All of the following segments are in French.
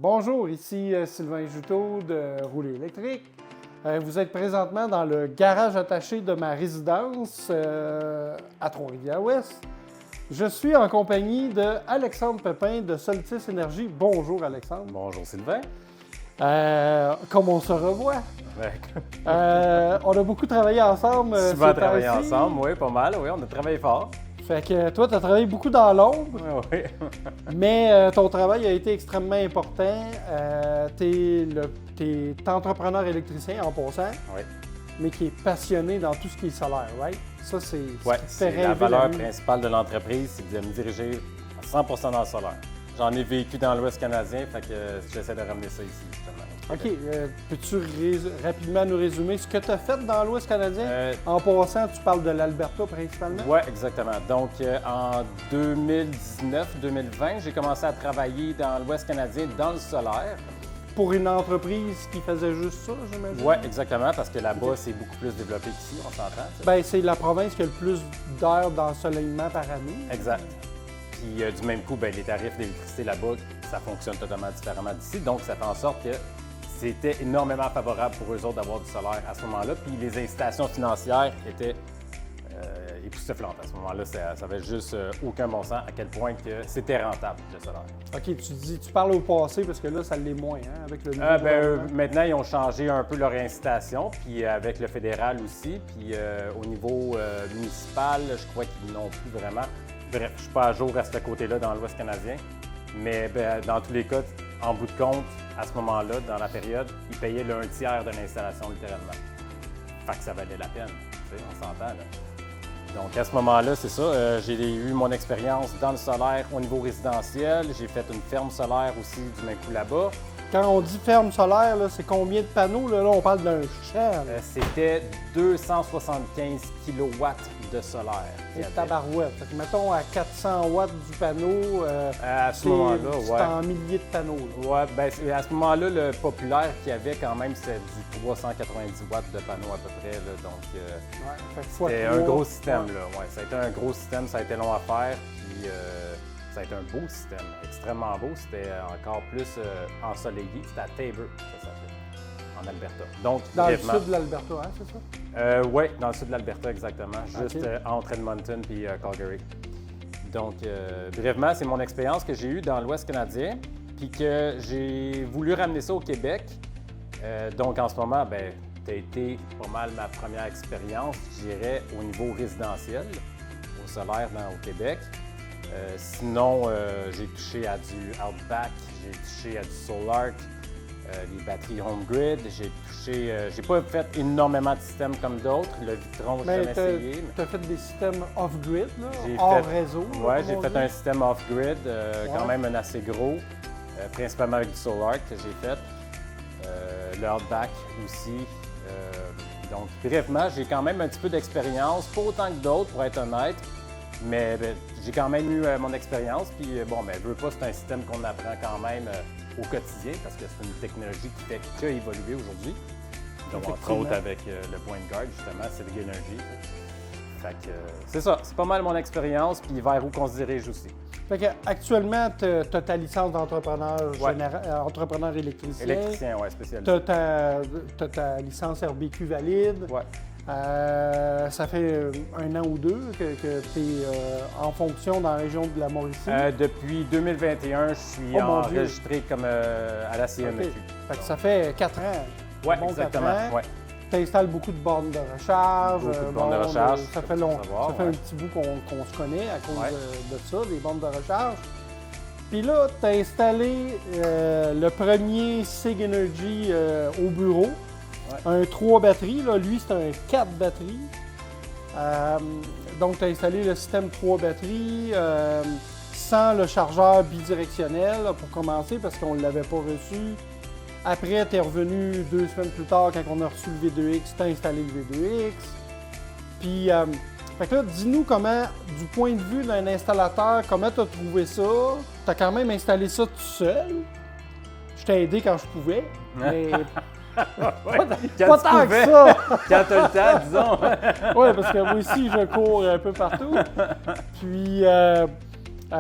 Bonjour, ici Sylvain Juteau de Rouler électrique. Vous êtes présentement dans le garage attaché de ma résidence à Trois-Rivières-Ouest. Je suis en compagnie de Alexandre Pépin de Soltis Énergie. Bonjour Alexandre. Bonjour Sylvain. Comme on se revoit. On a beaucoup travaillé ensemble. Souvent travaillé ensemble, oui, pas mal, oui, on a travaillé fort. Fait que toi, tu as travaillé beaucoup dans l'ombre, Oui. mais ton travail a été extrêmement important. Tu es entrepreneur électricien en passant, Oui. mais qui est passionné dans tout ce qui est solaire, right? Ça, c'est Oui, ce qui te fait c'est la rêver valeur vie. principale de l'entreprise, c'est de me diriger à 100% dans le solaire. J'en ai vécu dans l'Ouest canadien, fait que j'essaie de ramener ça ici, justement. OK. Peux-tu rapidement nous résumer ce que tu as fait dans l'Ouest canadien? En passant, tu parles de l'Alberta principalement? Oui, exactement. Donc, en 2019-2020, j'ai commencé à travailler dans l'Ouest canadien dans le solaire. Pour une entreprise qui faisait juste ça, j'imagine? Oui, exactement, parce que là-bas, c'est beaucoup plus développé qu'ici, on s'entend. Bien, c'est la province qui a le plus d'heures d'ensoleillement par année. Exact. Puis du même coup, bien, les tarifs d'électricité là-bas, ça fonctionne totalement différemment d'ici. Donc, ça fait en sorte que c'était énormément favorable pour eux autres d'avoir du solaire à ce moment-là. Puis les incitations financières étaient époustouflantes à ce moment-là. Ça n'avait juste aucun bon sens à quel point que c'était rentable, le solaire. OK, tu parles au passé parce que là, ça l'est moins, hein, avec le nouveau gouvernement. Maintenant, ils ont changé un peu leur incitation, puis avec le fédéral aussi. Puis au niveau municipal, je crois qu'ils n'ont plus vraiment. Bref, je ne suis pas à jour à ce côté-là dans l'Ouest canadien, mais dans tous les cas, en bout de compte, à ce moment-là, dans la période, ils payaient un tiers de l'installation littéralement. Fait que ça valait la peine, tu sais, on s'entend là. Donc à ce moment-là, c'est ça, j'ai eu mon expérience dans le solaire au niveau résidentiel, j'ai fait une ferme solaire aussi du même coup là-bas. Quand on dit ferme solaire, là, c'est combien de panneaux? Là, on parle d'un champ. C'était 275 kW de solaire. Et tabarouette. Fait que mettons à 400 watts du panneau, à ce moment-là, c'est ouais. en milliers de panneaux. Là. Ouais, bien, à ce moment-là, le populaire qu'il y avait quand même, c'était du 390 watts de panneau à peu près. Là, donc, c'était un gros système. Là, ouais. Ça a été un gros système, ça a été long à faire. Puis, ça a été un beau système, extrêmement beau. C'était encore plus ensoleillé. C'était à Taber, ça s'appelait, en Alberta. Donc, dans le sud de l'Alberta, hein, c'est ça? Oui, dans le sud de l'Alberta, exactement. Juste entre Edmonton et Calgary. Donc, brièvement, c'est mon expérience que j'ai eue dans l'Ouest canadien, puis que j'ai voulu ramener ça au Québec. Donc, en ce moment, bien, ça a été pas mal ma première expérience, je dirais, au niveau résidentiel, au solaire au Québec. Sinon, j'ai touché à du Outback, j'ai touché à du Solark, les batteries Home Grid, j'ai touché... j'ai pas fait énormément de systèmes comme d'autres, le Vitron, j'ai jamais essayé. Tu as fait des systèmes off-grid, hors réseau? Oui, j'ai fait un système off-grid, quand même un assez gros, principalement avec du Solark que j'ai fait. Le Outback aussi. Donc, brièvement, j'ai quand même un petit peu d'expérience, pas autant que d'autres, pour être honnête. Mais j'ai quand même eu mon expérience, puis bon, mais veux pas, c'est un système qu'on apprend quand même au quotidien, parce que c'est une technologie qui fait que évoluer aujourd'hui. Donc, entre autres, avec le Point Guard, justement, c'est de l'énergie. Fait que c'est ça, c'est pas mal mon expérience, puis vers où qu'on se dirige aussi. Fait que actuellement, tu as ta licence d'entrepreneur entrepreneur électricien. Électricien, oui, spécialisé. Tu as ta licence RBQ valide. Oui. Ça fait un an ou deux que tu es en fonction dans la région de la Mauricie. Depuis 2021, je suis enregistré comme à la CMEQ. Okay. Fait que ça fait 4 ans. Oui, exactement. Ouais. Tu installes beaucoup de bornes de recharge. Beaucoup de bornes de recharge. Ça fait un petit bout qu'on se connaît à cause de ça, des bornes de recharge. Puis là, tu as installé le premier SIG Energy au bureau. Un 3 batteries, là, lui c'est un 4 batteries. Donc tu as installé le système 3 batteries sans le chargeur bidirectionnel là, pour commencer parce qu'on ne l'avait pas reçu. Après, tu es revenu 2 semaines plus tard quand on a reçu le V2X, tu as installé le V2X. Puis, fait que là, dis-nous comment, du point de vue d'un installateur, comment tu as trouvé ça? Tu as quand même installé ça tout seul. Je t'ai aidé quand je pouvais, mais... pas tant que ça! Quand tu as le temps, disons! Oui, parce que moi aussi, je cours un peu partout. Puis, Tu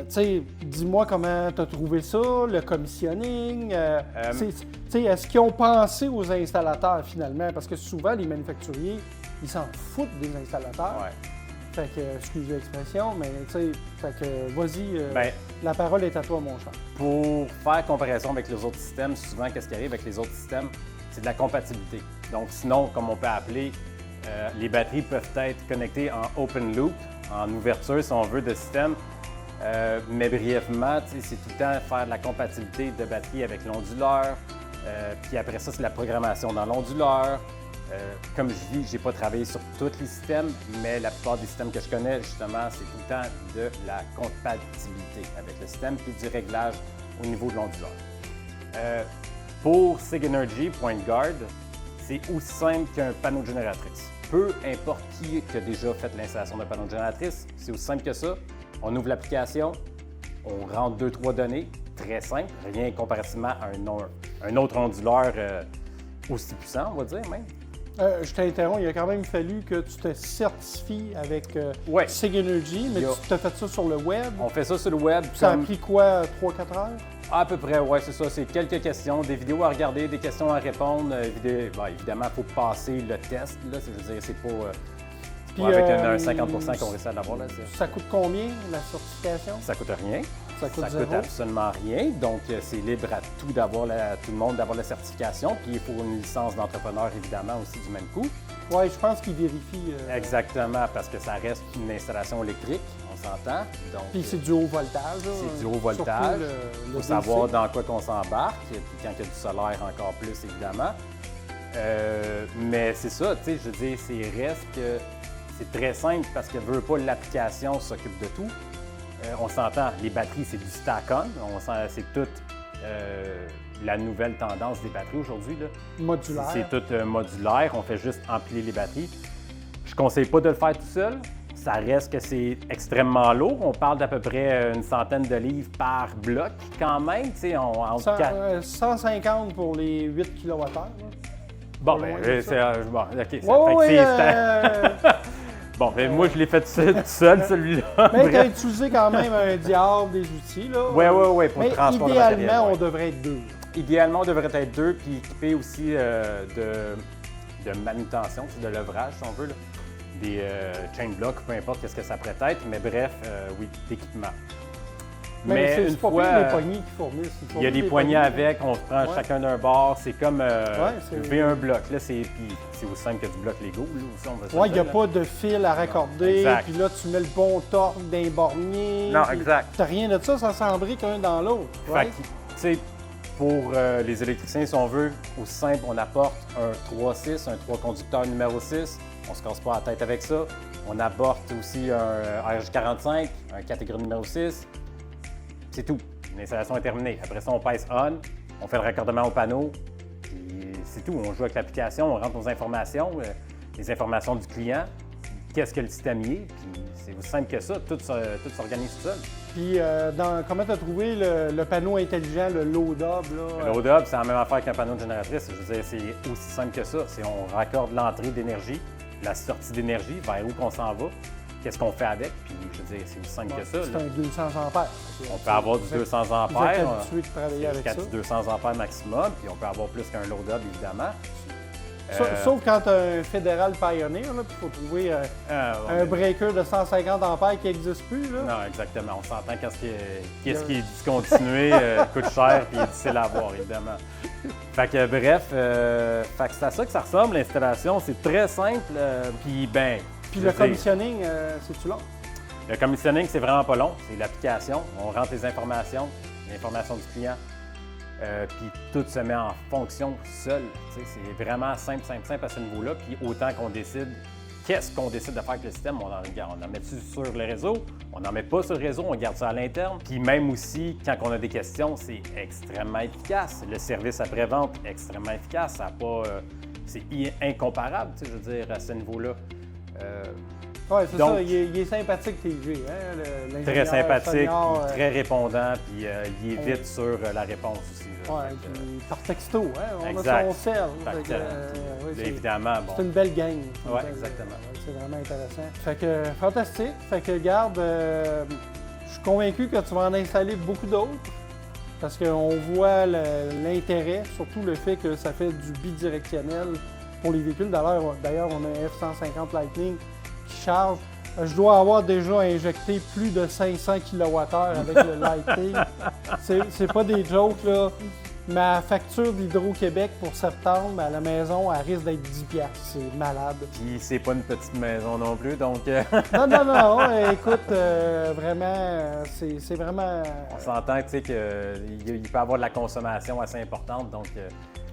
sais, dis-moi comment tu as trouvé ça, le commissioning. Est-ce qu'ils ont pensé aux installateurs finalement? Parce que souvent, les manufacturiers, ils s'en foutent des installateurs. Ouais. Fait que, excusez l'expression, mais tu sais, fait que vas-y, Ben, la parole est à toi, mon cher. pour faire comparaison avec les autres systèmes, souvent, qu'est-ce qui arrive avec les autres systèmes? C'est de la compatibilité. Donc, sinon, comme on peut appeler, les batteries peuvent être connectées en open loop, en ouverture, si on veut, de système. Mais brièvement, c'est tout le temps faire de la compatibilité de batterie avec l'onduleur. Puis après ça, c'est la programmation dans l'onduleur. Comme je dis, je n'ai pas travaillé sur tous les systèmes, mais la plupart des systèmes que je connais, justement, c'est tout le temps de la compatibilité avec le système puis du réglage au niveau de l'onduleur. Pour SigEnergy Point Guard, c'est aussi simple qu'un panneau de génératrice. Peu importe qui a déjà fait l'installation d'un panneau de génératrice, c'est aussi simple que ça. On ouvre l'application, on rentre 2-3 données, très simple, rien comparativement à un autre onduleur aussi puissant, on va dire même. Je t'interromps, il a quand même fallu que tu te certifies avec Ouais. SigEnergy, mais Il y a- tu t'as fait ça sur le web. On fait ça sur le web. Ça a comme- pris quoi, 3-4 heures? À peu près, oui, c'est ça. C'est quelques questions, des vidéos à regarder, des questions à répondre. Évidemment, il faut passer le test. Là, je veux dire, c'est pas Puis, avec un 50 qu'on réussit à l'avoir. Là, ça coûte combien, la certification? ça coûte rien. Ça coûte Ça zéro? coûte absolument rien. Donc, c'est libre à tout le monde d'avoir la certification. Puis, il faut une licence d'entrepreneur, évidemment, aussi du même coup. Oui, je pense qu'ils vérifient. Exactement, parce que ça reste une installation électrique, on s'entend. Donc, Puis c'est du haut voltage. là. c'est du haut voltage. Il Il faut savoir dans quoi qu'on s'embarque. Puis quand il y a du solaire, encore plus, évidemment. Mais c'est ça, tu sais, je veux dire, reste que c'est très simple parce que veut pas l'application s'occupe de tout. On s'entend, les batteries, c'est du stack-on. C'est toute la nouvelle tendance des batteries aujourd'hui. Là. Modulaire. C'est tout modulaire, on fait juste empiler les batteries. Je ne conseille pas de le faire tout seul. Ça reste que c'est extrêmement lourd. On parle d'à peu près une centaine de livres par bloc quand même. Tu sais, entre 150 pour les 8 kWh. Bon, Pas ben, loin de ça. bon, OK. Oui, c'est bon, ben, moi, je l'ai fait tout seul, celui-là. Mais tu as Bref. utilisé quand même un diable, des outils. Là. Oui, pour Mais le transport de matériel. idéalement, Ouais. on devrait être deux. Idéalement, on devrait être deux, puis équipé aussi de manutention, de l'œuvrage, si on veut, là. Des chain blocks, peu importe ce que ça pourrait être, mais bref, oui, d'équipement. Mais c'est une pas fois, pire, les poignées qui fournissent. il y a des poignées avec, on prend Ouais. chacun d'un bord, c'est comme c'est- lever un bloc. Là, c'est aussi simple que du bloc Lego, là, aussi, on va se Oui, le il n'y a dire, pas de fil à raccorder, exact. puis là, tu mets le bon torque d'un bornier. Non, puis exact. T'as rien de ça, ça s'embrique un dans l'autre. Fait right? que, tu sais, pour les électriciens, si on veut, aussi simple, on apporte un 3-6, un 3 conducteur numéro 6. On se casse pas la tête avec ça. On apporte aussi un RJ45, un catégorie numéro 6. C'est tout. L'installation est terminée. Après ça, on pèse on, on fait le raccordement au panneau, puis c'est tout. On joue avec l'application, on rentre nos informations, les informations du client, qu'est-ce que le système y est, puis c'est aussi simple que ça. Tout s'organise tout seul. Puis, comment tu as trouvé le panneau intelligent, le load-up? Là? Le load-up, c'est la même affaire qu'un panneau de génératrice. Je veux dire, c'est aussi simple que ça. On raccorde l'entrée d'énergie, la sortie d'énergie, vers où qu'on s'en va, qu'est-ce qu'on fait avec, puis je veux dire, c'est aussi simple que ça. C'est là. un 200 ampères. On peut avoir du 200 Vous ampères, êtes habitué de travailler avec jusqu'à ça. du 200 ampères maximum, puis on peut avoir plus qu'un load-up, évidemment. Sauf quand tu as un Fédéral Pioneer, là, puis il faut trouver un breaker de 150 ampères qui n'existe plus. Là. Non, exactement. On s'entend qu'est-ce qui est discontinué coûte cher puis est difficile à avoir, évidemment. Fait que bref, fait que c'est à ça que ça ressemble, l'installation. C'est très simple. Puis ben. Puis je le veux dire, commissioning, c'est-tu long? le commissioning, c'est vraiment pas long. C'est l'application. On rentre les informations du client. Puis tout se met en fonction seul. Tu sais, c'est vraiment simple à ce niveau-là. Puis autant qu'on décide, qu'est-ce qu'on décide de faire avec le système, on en met-tu sur le réseau, on n'en met pas sur le réseau, on garde ça à l'interne. Puis même aussi, quand on a des questions, c'est extrêmement efficace. Le service après-vente, extrêmement efficace. Ça a pas, c'est incomparable, tu sais, je veux dire, à ce niveau-là. Oui, c'est Donc, ça. Il est sympathique, TG. Hein, Très sympathique, senior, puis très répondant, puis il est vite sur la réponse aussi. Là. Ouais, Fait que, puis par texto, hein, on exact. a son sel. Fait Fait que, que, oui, là, c'est- évidemment, bon. C'est une belle gang. Ouais, exactement. C'est vraiment intéressant. Fait que, fantastique. Fait que, garde, Je suis convaincu que tu vas en installer beaucoup d'autres parce qu'on voit l'intérêt, surtout le fait que ça fait du bidirectionnel pour les véhicules. D'ailleurs, on a un F-150 Lightning qui charge. Je dois avoir déjà injecté plus de 500 kWh avec le Lightning. C'est pas des jokes, là. Ma facture d'Hydro-Québec pour septembre à la maison, elle risque d'être 10$. C'est malade. Puis c'est pas une petite maison non plus, donc... Non. Écoute, vraiment, c'est vraiment... On s'entend, tu sais, qu'il peut y avoir de la consommation assez importante, donc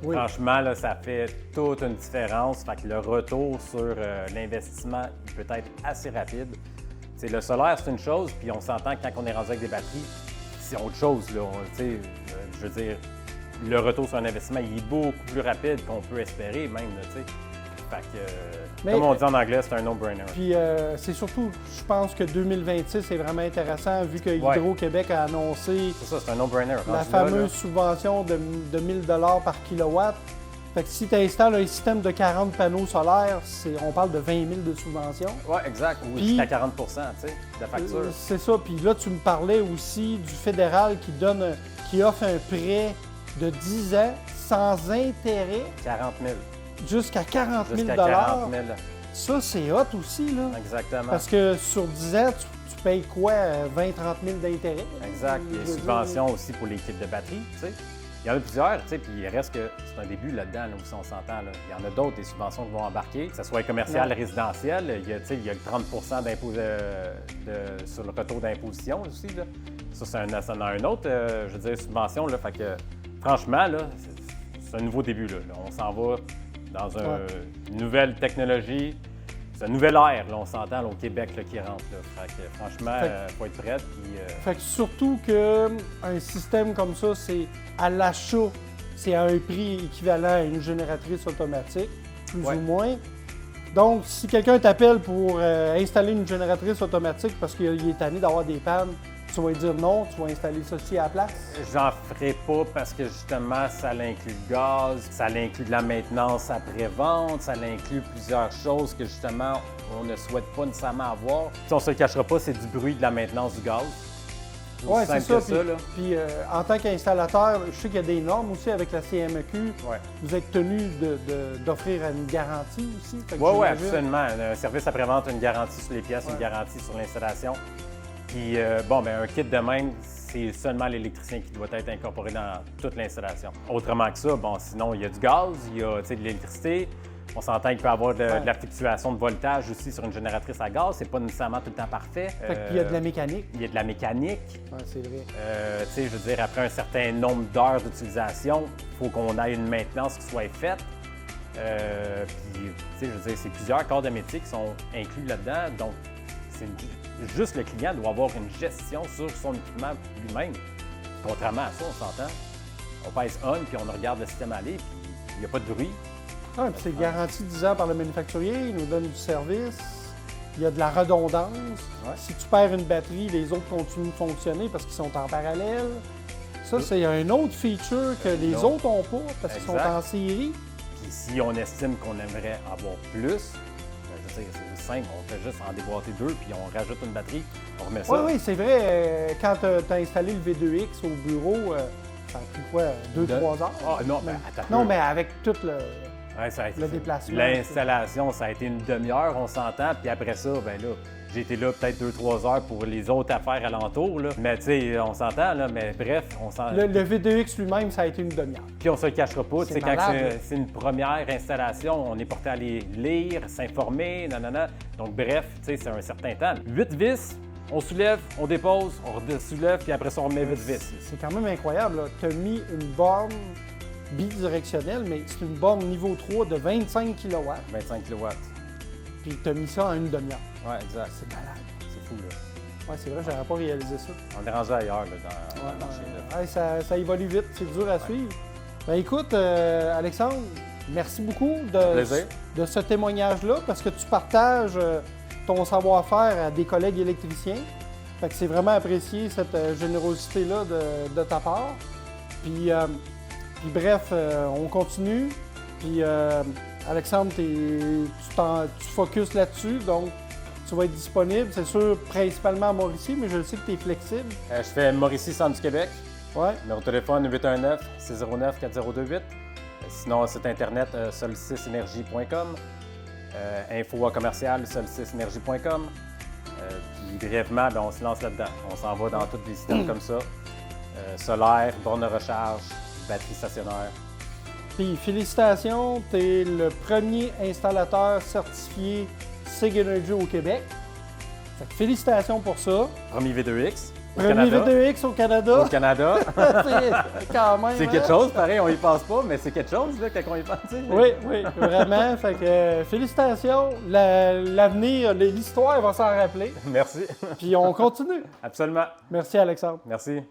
oui. Franchement, là, ça fait toute une différence. Fait que le retour sur l'investissement il peut être assez rapide. T'sais, le solaire, c'est une chose, puis on s'entend que quand on est rendu avec des batteries, c'est autre chose, là. Je veux dire... Le retour sur un investissement, il est beaucoup plus rapide qu'on peut espérer même, tu sais. Fait que, comme on dit en anglais, c'est un no-brainer. Puis c'est surtout, je pense que 2026 est vraiment intéressant vu que Hydro-Québec a annoncé c'est ça, c'est un no-brainer. La fameuse subvention de 1000 $ par kilowatt. Fait que si tu installes un système de 40 panneaux solaires, on parle de 20 000 de subvention. Oui, exact. Ou jusqu'à 40 tu sais, de facture. C'est ça. Puis là, tu me parlais aussi du fédéral qui offre un prêt de 10 ans sans intérêt. 40 000. Jusqu'à 40 000 Jusqu'à 40 000. Ça, c'est hot aussi, là. Exactement. Parce que sur 10 ans, tu payes quoi? 20-30 000 d'intérêt? Exact. Il y a des subventions aussi pour les kits de batterie, tu sais. Il y en a plusieurs, tu sais, puis il reste que c'est un début là-dedans, là, où on s'entend. Là. Il y en a d'autres, des subventions qui vont embarquer, que ce soit commercial, résidentiel. Il y a le 30 d'impôt sur le retour d'imposition aussi. Là. Ça, c'est un autre, je veux dire, subvention. Là, fait que, franchement, là, c'est un nouveau début. Là. On s'en va dans une nouvelle technologie. C'est une nouvelle ère, là, on s'entend là, au Québec là, qui rentre. Là. Fait que, franchement, il faut être prêt. Fait que surtout qu'un système comme ça, c'est à l'achat, c'est à un prix équivalent à une génératrice automatique, plus ou moins. Donc, si quelqu'un t'appelle pour installer une génératrice automatique parce qu'il est tanné d'avoir des pannes, tu vas lui dire non, tu vas installer ceci à la place? J'en ferai pas parce que justement, ça l'inclut le gaz, ça l'inclut de la maintenance après-vente, ça l'inclut plusieurs choses que justement, on ne souhaite pas nécessairement avoir. Si on se le cachera pas, c'est du bruit de la maintenance du gaz. Oui, c'est ça. Puis en tant qu'installateur, je sais qu'il y a des normes aussi avec la CMEQ. Ouais. Vous êtes tenu d'offrir une garantie aussi? Oui, absolument. Un service après-vente, une garantie sur les pièces, une garantie sur l'installation. Puis, un kit de même, c'est seulement l'électricien qui doit être incorporé dans toute l'installation. Autrement que ça, sinon, il y a du gaz, il y a de l'électricité. On s'entend qu'il peut y avoir de la fluctuation de voltage aussi sur une génératrice à gaz. C'est pas nécessairement tout le temps parfait. Fait qu'il y a de la mécanique. Il y a de la mécanique. Oui, c'est vrai. Je veux dire, après un certain nombre d'heures d'utilisation, il faut qu'on ait une maintenance qui soit faite. Je veux dire, c'est plusieurs corps de métier qui sont inclus là-dedans. Donc, juste le client doit avoir une gestion sur son équipement lui-même. Contrairement à ça, on s'entend. On pèse on, puis on regarde le système aller, puis il n'y a pas de bruit. Ah, puis c'est garanti 10 ans par le manufacturier, il nous donne du service, il y a de la redondance. Ouais. Si tu perds une batterie, les autres continuent de fonctionner parce qu'ils sont en parallèle. Ça, c'est un autre feature que les autres n'ont pas parce qu'ils sont en série. Puis si on estime qu'on aimerait avoir plus, c'est simple, on fait juste en déboîter 2 puis on rajoute une batterie, on remet ça. Oui, c'est vrai. Quand tu as installé le V2X au bureau, ça a pris quoi, 2-3 heures? Ah, non, attends. Non, mais avec tout le déplacement. L'installation, ça a été une demi-heure, on s'entend, puis après ça, j'ai été là peut-être 2-3 heures pour les autres affaires alentours, là. Mais tu sais, on s'entend, là, mais bref, on s'entend. Le V2X lui-même, ça a été une demi-heure. Puis on se le cachera pas, tu sais, quand malade, c'est une première installation, on est porté à aller lire, s'informer, nanana. Donc bref, tu sais, c'est un certain temps. 8 vis, on soulève, on dépose, on soulève, puis après ça, on remet 8 vis. C'est quand même incroyable, tu as mis une borne bidirectionnelle, mais c'est une borne niveau 3 de 25 kW. 25 kW. Puis tu as mis ça en une demi-heure. Oui, exact. C'est malade. C'est fou, là. Oui, c'est vrai, j'aurais pas réalisé ça. On est rendu ailleurs, là, dans le marché. Là. Ça évolue vite, c'est dur à suivre. Ben écoute, Alexandre, merci beaucoup de ce témoignage-là, parce que tu partages ton savoir-faire à des collègues électriciens. Fait que c'est vraiment apprécié, cette générosité-là de ta part. Puis bref, on continue. Puis Alexandre, tu focuses là-dessus, donc tu vas être disponible. C'est sûr, principalement à Mauricie, mais je sais que tu es flexible. Je fais Mauricie, centre du Québec. Ouais. Numéro de téléphone 819-609-4028. Sinon, site internet solsticeénergie.com. Info à commercial solsticeénergie.com. Puis brièvement, ben, on se lance là-dedans. On s'en va dans tous les systèmes comme ça. Solaire, borne de recharge, batterie stationnaire. Puis félicitations, tu es le premier installateur certifié SIG Energy au Québec. Fait que félicitations pour ça. Premier V2X. Premier V2X au Canada. Au Canada. C'est quand même. C'est quelque chose, pareil, on y pense pas, mais c'est quelque chose là, quand on y pense. Oui, oui, vraiment. Fait que félicitations. L'avenir, l'histoire va s'en rappeler. Merci. Puis on continue. Absolument. Merci Alexandre. Merci.